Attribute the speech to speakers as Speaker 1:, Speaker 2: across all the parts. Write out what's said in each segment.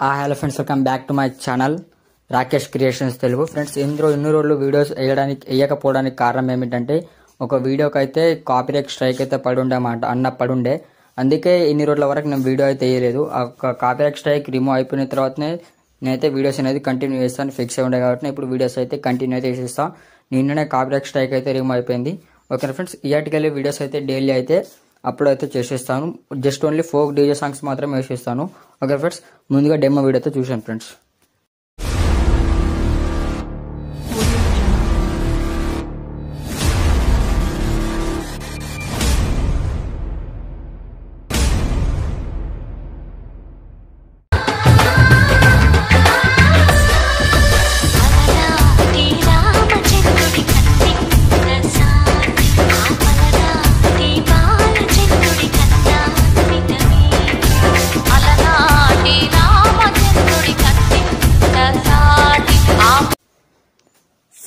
Speaker 1: Hello friends, welcome back to my channel Rakesh creations Telugu. Friends, ఇన్ని రోజులు videos వేయకపోవడానికి కారణం ఏమిటంటే ఒక వీడియోకి అయితే కాపీరైట్ స్ట్రైక్ అయితే పడుండే. అందుకే ఇన్ని రోజుల వరకు నేను వీడియో అయితే వేయలేదు. ఆ కాపీరైట్ స్ట్రైక్ రిమూవ్ అయిపోయిన తర్వాతనే నేనైతే వీడియోస్ అనేది కంటిన్యూ చేస్తాను. ఫిక్స్ అయి ఉండే కాబట్టి ఇప్పుడు వీడియోస్ అయితే కంటిన్యూ అయితే చేసేస్తాను. నిన్ననే కాపీరైట్ స్ట్రైక్ అయితే రిమూవ్ అయిపోయింది. ఓకే ఫ్రెండ్స్, ఇయాటికెళ్ళి వీడియోస్ అయితే డైలీ అయితే అప్లోడ్ అయితే చేసేస్తాను. Just only folk DJ songs మాత్రమే వేసేస్తాను. ఓకే ఫ్రెండ్స్, ముందుగా డెమో వీడియో అయితే చూసాను ఫ్రెండ్స్.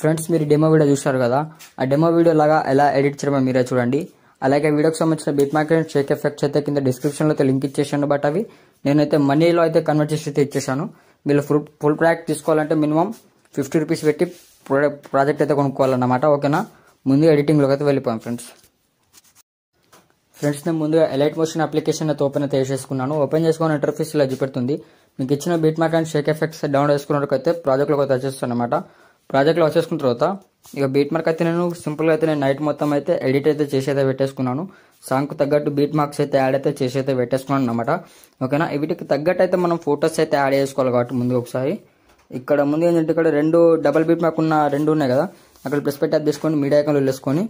Speaker 1: ఫ్రెండ్స్, మీరు డెమో వీడియో చూస్తారు కదా, ఆ డెమో వీడియో లాగా ఎలా ఎడిట్ చేయమో మీరే చూడండి. అలాగే వీడియోకి సంబంధించిన beat mark and Sheikh effects అయితే కింద డిస్క్రిప్షన్లో అయితే లింక్ ఇచ్చేసాను. బట్ అవి నేనైతే మనీలో అయితే కన్వర్ట్ చేసి అయితే ఇచ్చేసాను. మీరు ఫుల్ ప్యాక్ తీసుకోవాలంటే మినిమం 50 రూపీస్ పెట్టి ప్రాజెక్ట్ అయితే కొనుక్కోవాలన్నమాట. ఓకేనా, ముందుగా ఎడిటింగ్లోకి అయితే వెళ్ళిపోయాం ఫ్రెండ్స్. నేను ముందుగా ఎలైట్ మోషన్ అప్లికేషన్ అయితే ఓపెన్ అయితే చేసేసుకున్నాను. ఓపెన్ చేసుకుని ఇంటర్ఫేస్ ఇలా చూపెడుతుంది. మీకు ఇచ్చిన beat mark and Sheikh effects download చేసుకున్నట్టు ప్రాజెక్ట్లోకి అయితే వచ్చేస్తాను అనమాట. ప్రాజెక్ట్లో వచ్చేసుకున్న తర్వాత ఇక బీట్ మార్క్ అయితే నేను సింపుల్గా అయితే నైట్ మొత్తం అయితే ఎడిట్ అయితే చేసి అయితే పెట్టేసుకున్నాను. సాంగ్కు తగ్గట్టు బీట్ మార్క్స్ అయితే యాడ్ అయితే చేసి అయితే పెట్టేసుకున్నాను అనమాట. ఓకేనా, వీటికి తగ్గట్టు అయితే మనం ఫొటోస్ అయితే యాడ్ చేసుకోవాలి. కాబట్టి ముందు ఒకసారి ఇక్కడ ముందు ఏంటంటే ఇక్కడ రెండు డబల్ బీట్ మార్క్ ఉన్న రెండు ఉన్నాయి కదా, అక్కడ ప్లస్ పెట్టి యాడ్ చేసుకొని మీడియా ఐకాన్లో వెళ్ళేసుకొని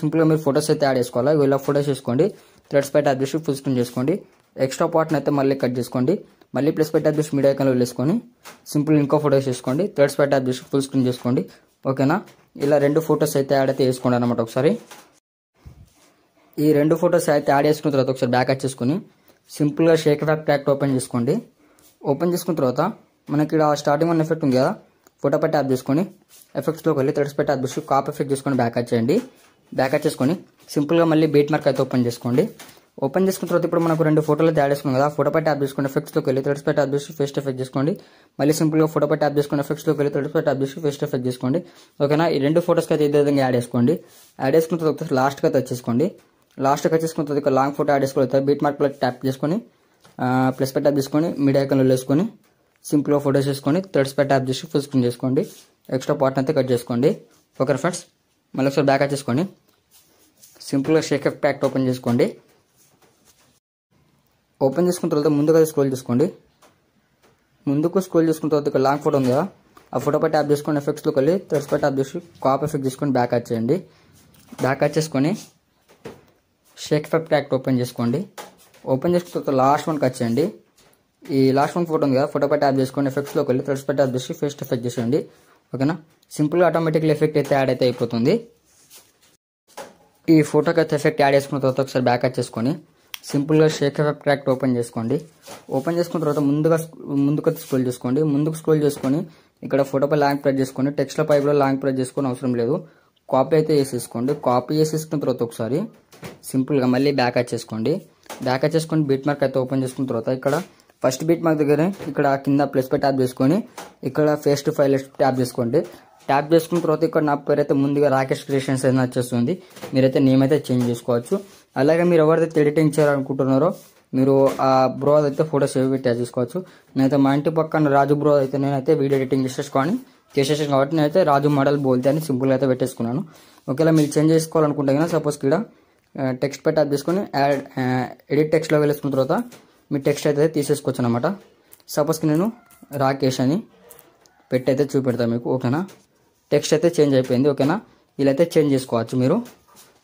Speaker 1: సింపుల్గా మీరు ఫొటోస్ అయితే యాడ్ చేసుకోవాలి. ఇలా ఫొటోస్ చేసుకోండి, థ్రెడ్స్ పెట్టి యాడ్ చేసి ఫుల్ స్క్రీన్ చేసుకోండి. ఎక్స్ట్రా పార్ట్ని అయితే మళ్ళీ కట్ చేసుకోండి. మళ్ళీ ప్లస్ పెట్టి యాడ్ చేసి మీడియా ఐకాన్లో వెళ్ళేసుకొని సింపుల్ ఇంకో ఫొటోస్ చేసుకోండి, థ్రెడ్స్ పెట్టి యాడ్ చేసి ఫుల్ స్క్రీన్ చేసుకోండి. ఓకేనా, ఇలా రెండు ఫొటోస్ అయితే యాడ్ అయితే వేసుకోండి అనమాట. ఒకసారి ఈ రెండు ఫొటోస్ అయితే యాడ్ చేసుకున్న తర్వాత ఒకసారి బ్యాక్ వచ్చేసుకొని సింపుల్గా షేక్ ఎఫెక్ట్ ప్యాక్ ఓపెన్ చేసుకోండి. ఓపెన్ చేసుకున్న తర్వాత మనకి ఇక్కడ స్టార్టింగ్ వన్ ఎఫెక్ట్ ఉంది కదా, ఫోటో పెట్టి యాడ్ చేసుకొని ఎఫెక్ట్స్లోకి వెళ్ళి థ్రెడ్స్ పెట్టి యాడ్ చేసి కాప్ ఎఫెక్ట్ చేసుకొని బ్యాక్ వచ్చేయండి. బ్యాక్ వచ్చేసుకొని సింపుల్గా మళ్ళీ బీట్ మార్క్ అయితే ఓపెన్ చేసుకోండి. ఓపెన్ చేసుకున్న తర్వాత ఇప్పుడు మనకు రెండు ఫోటోలు యాడ్ చేసుకున్నాం కదా, ఫోటో పెట్టి యాడ్ చేసుకోండి, ఎఫెక్ట్స్లోకి వెళ్ళి థ్రెడ్స్ పెట్టి యాడ్ చేసి ఫేస్ట్ ఎఫెక్ట్ చేసుకోండి. మళ్ళీ సింపుల్గా ఫోటో పెట్టి యాడ్ చేసుకుని ఎఫెక్ట్స్లోకి వెళ్ళి థ్రెడ్స్ పెట్టి యాడ్ చేసి ఫేస్ట్ ఎఫెక్ట్ చేసుకోండి. ఓకేనా, ఈ రెండు ఫోటోస్కి అయితే ఇదే విధంగా యాడ్ చేసుకోండి. యాడ్ చేసుకున్న తర్వాత లాస్ట్కి అయితే వచ్చేసుకోండి. లాస్ట్కి వచ్చేసుకున్న తర్వాత ఇక్కడ లాంగ్ ఫోటో యాడ్ చేసుకోవాలి. బీట్ మార్క్ ట్యాప్ చేసుకొని ప్లస్ పెట్టి యాడ్ చేసుకొని మీడియా ఐకాన్లో వేసుకొని సింపుల్గా ఫోటోస్ చేసుకొని థ్రెడ్స్ పెట్టి యాడ్ చేసి ఫుల్ స్క్రీన్ చేసుకోండి. ఎక్స్ట్రా పార్ట్ అయితే కట్ చేసుకోండి. ఓకే ఫ్రెండ్స్, మళ్ళీ ఒకసారి బ్యాక్ వచ్చేసుకోండి. సింపుల్గా షేక్ ఎఫెక్ట్ ప్యాక్ ఓపెన్ చేసుకోండి. ఓపెన్ చేసుకున్న తర్వాత ముందుగా స్క్రోల్ చేసుకోండి. ముందుకు స్క్రోల్ చేసుకున్న తర్వాత ఇక్కడ లాంగ్ ఫోటో ఉంది కదా, ఆ ఫోటో పై ట్యాప్ చేసుకొని ఎఫెక్ట్స్లోకి వెళ్ళి థ్రెడ్స్ పై ట్యాప్ చేసి కాప్ ఎఫెక్ట్ చేసుకొని బ్యాక్ వచ్చేయండి. బ్యాక్ వచ్చేసుకొని షేక్ ఎఫెక్ట్ ప్యాక్ ఓపెన్ చేసుకోండి. ఓపెన్ చేసుకున్న తర్వాత లాస్ట్ వన్కి వచ్చేయండి. ఈ లాస్ట్ వన్ ఫోటో ఉంది కదా, ఫోటో పై ట్యాప్ చేసుకొని ఎఫెక్ట్స్లోకి వెళ్ళి థ్రెడ్స్ పై ట్యాప్ చేసి ఫేస్ట్ ఎఫెక్ట్ చేసేయండి. ఓకేనా, సింపుల్గా ఆటోమేటిక్లీ ఎఫెక్ట్ అయితే యాడ్ అయితే అయిపోతుంది. ఈ ఫోటోకి అయితే ఎఫెక్ట్ యాడ్ చేసుకున్న తర్వాత ఒకసారి బ్యాక్ వచ్చేసుకొని సింపుల్గా షేక్ ఎఫెక్ట్ ప్యాక్ ఓపెన్ చేసుకోండి. ఓపెన్ చేసుకున్న తర్వాత ముందుకు స్క్రోల్ చేసుకోండి. ముందుకు స్క్రోల్ చేసుకొని ఇక్కడ ఫోటోపై లాంగ్ ప్రెస్ చేసుకోండి. టెక్స్ట్లో పై కూడా లాంగ్ ప్రెస్ చేసుకొని అవసరం లేదు, కాపీ అయితే వేసేసుకోండి. కాపీ చేసేసుకున్న తర్వాత ఒకసారి సింపుల్గా మళ్ళీ బ్యాక్ వచ్చేసుకోండి. బ్యాక్ వచ్చేసుకొని బీట్ మార్క్ అయితే ఓపెన్ చేసుకున్న తర్వాత ఇక్కడ ఫస్ట్ బీట్ మార్క్ దగ్గర ఇక్కడ కింద ప్లస్ పై ట్యాప్ చేసుకొని ఇక్కడ ఫేస్ టు ఫైల్ ట్యాప్ చేసుకోండి. ట్యాప్ చేసుకున్న తర్వాత ఇక్కడ నా పేరు అయితే ముందుగా రాకేష్ క్రియేషన్స్ అయితే వచ్చేస్తుంది. మీరైతే నేమ్ అయితే చేంజ్ చేసుకోవచ్చు. అలాగే మీరు ఎవరైతే ఎడిటింగ్ చేయాలనుకుంటున్నారో మీరు ఆ బ్రో అయితే ఫోటో సేవ్ పెట్టి యాడ్ చేసుకోవచ్చు. నేనైతే మా ఇంటి పక్కన రాజు బ్రో అయితే నేనైతే వీడియో ఎడిటింగ్ చేసేసాను కాబట్టి నేనైతే రాజు మోడల్ బోల్తే అని సింపుల్గా అయితే పెట్టేసుకున్నాను. ఒకవేళ మీరు చేంజ్ చేసుకోవాలనుకుంటే కదా, సపోజ్ ఇక్కడ టెక్స్ట్ పెట్టి యాడ్ చేసుకొని ఎడిట్ టెక్స్ట్లో వెళ్ళేసుకున్న తర్వాత మీ టెక్స్ట్ అయితే తీసేసుకోవచ్చు అనమాట. సపోజ్కి నేను రాకేష్ అని పెట్టి అయితే చూపెడతాను మీకు. ఓకేనా, టెక్స్ట్ అయితే చేంజ్ అయిపోయింది. ఓకేనా, ఇలా అయితే చేంజ్ చేసుకోవచ్చు మీరు.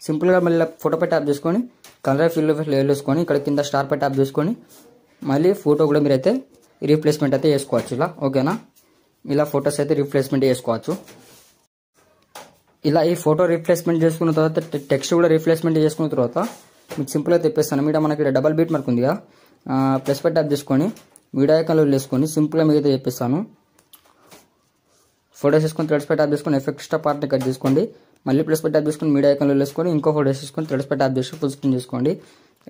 Speaker 1: సింపుల్గా మళ్ళీ ఫోటో పై ట్యాప్ చేసుకొని కలర్ ఫిల్ వేసుకొని ఇక్కడ కింద స్టార్ పై ట్యాప్ చేసుకొని మళ్ళీ ఫోటో కూడా మీరైతే రీప్లేస్మెంట్ అయితే చేసుకోవచ్చు ఇలా. ఓకేనా, ఇలా ఫొటోస్ అయితే రీప్లేస్మెంట్ చేసుకోవచ్చు. ఇలా ఈ ఫోటో రీప్లేస్మెంట్ చేసుకున్న తర్వాత టెక్స్ట్ కూడా రీప్లేస్మెంట్ చేసుకున్న తర్వాత మీకు సింపుల్గా తెప్పిస్తాను. మీడియా మనకి ఇక్కడ డబల్ బీట్ మార్క్ ఉంది కదా, ప్లస్ పై ట్యాప్ చేసుకొని మీడియా ఐకాన్లో వేసుకొని సింపుల్గా మీకు అయితే చెప్పిస్తాను. ఫోటోస్ వేసుకొని థ్రెడ్స్ పై ట్యాప్ చేసుకొని ఎఫెక్ట్స్ పార్ట్ని కట్ చేసుకోండి. మళ్ళీ ప్లస్ పై ట్యాప్ చేసుకొని మీడియా ఐకాన్లో వేసుకొని ఇంకో ఫోటోస్ వేసుకొని థ్రెడ్స్ పై ట్యాప్ చేసి ఫుల్ స్క్రీన్ చేసుకోండి.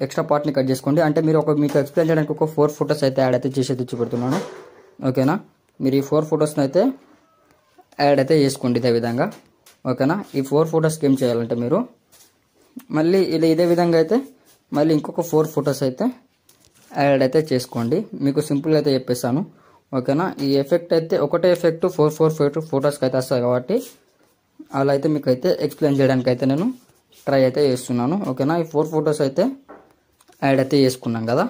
Speaker 1: ఎక్స్ట్రా పార్ట్ని కట్ చేసుకోండి. అంటే మీరు మీకు ఎక్స్ప్లెయిన్ చేయడానికి ఒక 4 ఫొటోస్ అయితే యాడ్ అయితే చేసి తెచ్చి పెడుతున్నాను. ఓకేనా, మీరు ఈ 4 ఫొటోస్ని అయితే యాడ్ అయితే చేసుకోండి ఇదే విధంగా. ఓకేనా, ఈ 4 ఫొటోస్కి ఏం చేయాలంటే మీరు మళ్ళీ ఇదే విధంగా అయితే మళ్ళీ ఇంకొక 4 ఫొటోస్ అయితే యాడ్ అయితే చేసుకోండి. మీకు సింపుల్గా అయితే చెప్పేస్తాను. ఓకేనా, ఈ ఎఫెక్ట్ అయితే ఒకటే ఎఫెక్ట్ 4 ఫొటోస్కి అయితే వస్తాయి కాబట్టి అలా అయితే మీకు అయితే ఎక్స్ప్లెయిన్ చేయడానికి అయితే నేను ట్రై అయితే చేస్తున్నాను. ఓకేనా, ఈ 4 ఫొటోస్ అయితే యాడ్ అయితే చేసుకున్నాం కదా.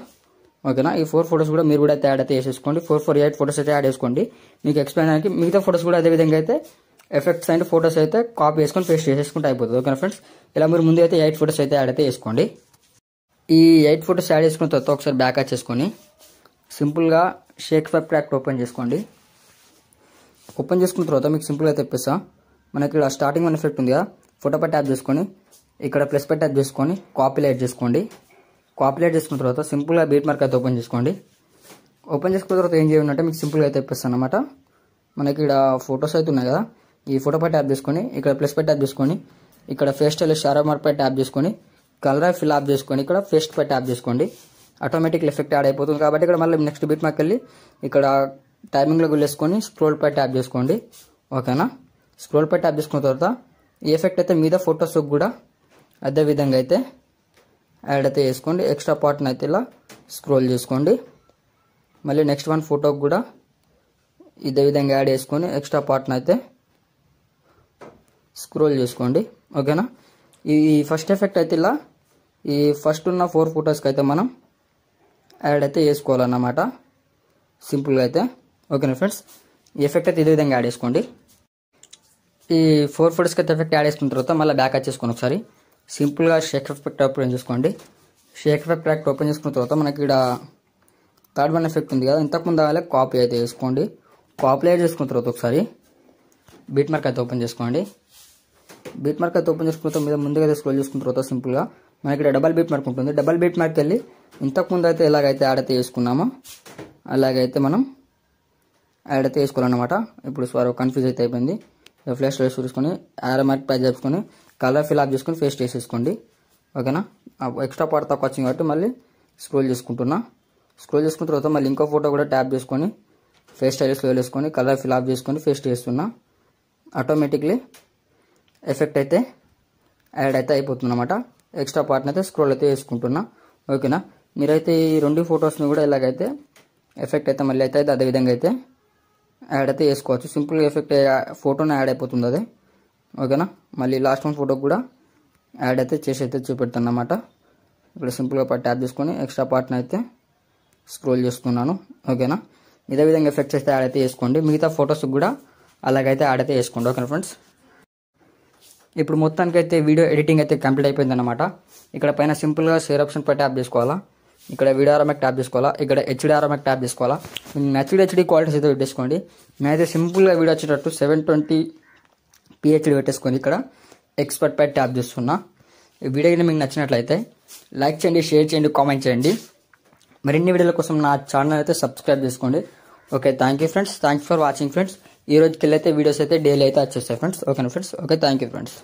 Speaker 1: ఓకేనా, ఈ 4 ఫొటోస్ కూడా మీరు కూడా అయితే యాడ్ అయితే చేసేసుకోండి. 8 ఫొటోస్ అయితే యాడ్ చేసుకోండి. మీకు ఎక్స్ప్లెయిన్ చేయడానికి మిగతా ఫొటోస్ కూడా అదే విధంగా అయితే ఎఫెక్ట్స్ అండ్ ఫొటోస్ అయితే కాపీ చేసుకొని పేస్ట్ చేసేసుకుంటే అయిపోతుంది. ఓకేనా ఫ్రెండ్స్, ఇలా మీరు ముందు అయితే 8 ఫొటోస్ అయితే యాడ్ అయితే చేసుకోండి. ఈ 8 ఫొటోస్ యాడ్ చేసుకున్న తర్వాత ఒకసారి బ్యాక్ చేసుకొని సింపుల్గా షేక్ ఎఫెక్ట్ ప్యాక్ ఓపెన్ చేసుకోండి. ఓపెన్ చేసుకున్న తర్వాత మీకు సింపుల్గా తెప్పిస్తా. మనకి ఇక్కడ స్టార్టింగ్ వన్ ఎఫెక్ట్ ఉంది కదా, ఫోటో పై ట్యాప్ చేసుకొని ఇక్కడ ప్లస్ పై ట్యాప్ చేసుకొని కాపీ లైట్ చేసుకోండి. కాపీ లైట్ చేసుకున్న తర్వాత సింపుల్గా బీట్ మార్క్ అయితే ఓపెన్ చేసుకోండి. ఓపెన్ చేసుకున్న తర్వాత ఏం చేయాలంటే మీకు సింపుల్గా అయితే తెప్పిస్తాను అనమాట. మనకి ఇక్కడ ఫొటోస్ అయితే ఉన్నాయి కదా, ఈ ఫోటో పై ట్యాప్ చేసుకొని ఇక్కడ ప్లస్ పై ట్యాప్ చేసుకొని ఇక్కడ ఫేస్ స్టైల్ షారో మార్క్ పై ట్యాప్ చేసుకొని కలర్ ఫిల్ ఆఫ్ చేసుకొని ఇక్కడ ఫేస్ట్ పై ట్యాప్ చేసుకోండి. ఆటోమేటిక్ ఎఫెక్ట్ యాడ్ అయిపోతుంది కాబట్టి ఇక్కడ మళ్ళీ నెక్స్ట్ బీట్ మార్క్ వెళ్ళి ఇక్కడ టైమింగ్లో గుల్లేసుకొని స్క్రోల్ పై ట్యాప్ చేసుకోండి. ఓకేనా, స్క్రోల్ పై ట్యాప్ చేసుకున్న తర్వాత ఈ ఎఫెక్ట్ అయితే మీద ఫొటోస్ కూడా అదే విధంగా అయితే యాడ్ అయితే చేసుకోండి. ఎక్స్ట్రా పార్ట్ని అయితే ఇలా స్క్రోల్ చేసుకోండి. మళ్ళీ నెక్స్ట్ వన్ ఫోటోకి కూడా ఇదే విధంగా యాడ్ చేసుకొని ఎక్స్ట్రా పార్ట్ని అయితే స్క్రోల్ చేసుకోండి. ఓకేనా, ఈ ఫస్ట్ ఎఫెక్ట్ అయితే ఇలా ఈ ఫస్ట్ ఉన్న 4 ఫొటోస్కి అయితే మనం యాడ్ అయితే చేసుకోవాలన్నమాట సింపుల్గా అయితే. ఓకేనా ఫ్రెండ్స్, ఈ ఎఫెక్ట్ అయితే ఇదే విధంగా యాడ్ చేసుకోండి. ఈ 4 ఫొటోస్కి అయితే ఎఫెక్ట్ యాడ్ చేసుకున్న తర్వాత మళ్ళీ బ్యాక్ చేసుకోండి. ఒకసారి సింపుల్గా షేక్ ఎఫెక్ట్ ఓపెన్ చేసుకోండి. షేక్ ఎఫెక్ట్ ఓపెన్ చేసుకున్న తర్వాత మనకి ఇక్కడ థర్డ్ వన్ ఎఫెక్ట్ ఉంది కదా, ఇంతకుముందు అలాగే కాపీ అయితే వేసుకోండి. కాపీ యాడ్ చేసుకున్న తర్వాత ఒకసారి బీట్ మార్క్ అయితే ఓపెన్ చేసుకోండి. బీట్ మార్క్ అయితే ఓపెన్ చేసుకున్న తర్వాత మీద ముందుగా అయితే స్క్రోల్ చేసుకున్న తర్వాత సింపుల్గా మనకి ఇక్కడ డబల్ బీట్ మార్క్ ఉంటుంది. డబల్ బీట్ మార్క్ వెళ్ళి ఇంతకుముందు అయితే ఎలాగైతే యాడ్ అయితే చేసుకున్నామో అలాగైతే మనం యాడ్ అయితే వేసుకోవాలన్నమాట. ఇప్పుడు సారీ కన్ఫ్యూజ్ అయితే అయిపోయింది. ఫ్లాష్ లైట్ చూసుకొని యారో మార్క్ పై చేసుకొని కలర్ ఫిల్ ఆఫ్ చేసుకొని ఫేస్ట్ వేసేసుకోండి. ఓకేనా, ఎక్స్ట్రా పార్ట్ తక్కువ వచ్చింది కాబట్టి మళ్ళీ స్క్రోల్ చేసుకుంటున్నా. స్క్రోల్ చేసుకున్న తర్వాత మళ్ళీ ఇంకో ఫోటో కూడా ట్యాప్ చేసుకొని ఫేస్ స్టైల్స్లో వేసుకొని కలర్ ఫిల్ ఆఫ్ చేసుకొని ఫేస్ట్ చేస్తున్నా. ఆటోమేటిక్లీ ఎఫెక్ట్ అయితే యాడ్ అయితే అయిపోతుంది అనమాట. ఎక్స్ట్రా పార్ట్ని అయితే స్క్రోల్ అయితే వేసుకుంటున్నా. ఓకేనా, మీరైతే ఈ 2 ఫొటోస్ని కూడా ఇలాగైతే ఎఫెక్ట్ అయితే మళ్ళీ అయితే అదే విధంగా అయితే యాడ్ అయితే వేసుకోవచ్చు. సింపుల్గా ఎఫెక్ట్ ఫోటోనే యాడ్ అయిపోతుంది అదే. ఓకేనా, మళ్ళీ లాస్ట్ వన్ ఫోటోకి కూడా యాడ్ అయితే చేసి అయితే చూపెడతాను అన్నమాట. ఇక్కడ సింపుల్గా ట్యాప్ చేసుకొని ఎక్స్ట్రా పార్ట్ని అయితే స్క్రోల్ చేస్తున్నాను. ఓకేనా, ఇదే విధంగా ఎఫెక్ట్స్ అయితే యాడ్ అయితే చేసుకోండి. మిగతా ఫొటోస్కి కూడా అలాగైతే యాడ్ అయితే వేసుకోండి. ఓకేనా ఫ్రెండ్స్, ఇప్పుడు మొత్తానికి అయితే వీడియో ఎడిటింగ్ అయితే కంప్లీట్ అయిపోయింది అనమాట. ఇక్కడ పైన సింపుల్గా షేర్ ఆప్షన్ పై ట్యాప్ చేసుకోవాలా, ఇక్కడ వీడియో ఆర్ఎంఎక్ ట్యాప్ చేసుకోవాలా, ఇక్కడ హెచ్డి ఆర్ఎంఎక్ ట్యాప్ చేసుకోవాలా. నచ్చిన హెచ్డి క్వాలిటీస్ అయితే పెట్టేసుకోండి. నేనైతే సింపుల్గా వీడియో వచ్చేటట్టు 720p హెచ్డి పెట్టేసుకొని ఇక్కడ ఎక్స్పర్ట్ పై ట్యాప్ చేస్తున్నా. ఈ వీడియో కింద మీకు నచ్చినట్లయితే లైక్ చేయండి, షేర్ చేయండి, కామెంట్ చేయండి. మరిన్ని వీడియోల కోసం నా ఛానల్ అయితే సబ్స్క్రైబ్ చేసుకోండి. Okay, thank you friends, thanks for watching friends. ఈ రోజుకి వెళ్ళైతే వీడియోస్ అయితే డైలీ అయితే వచ్చేస్తాయి ఫ్రెండ్స్. ఓకేనా friends, okay, thank you friends.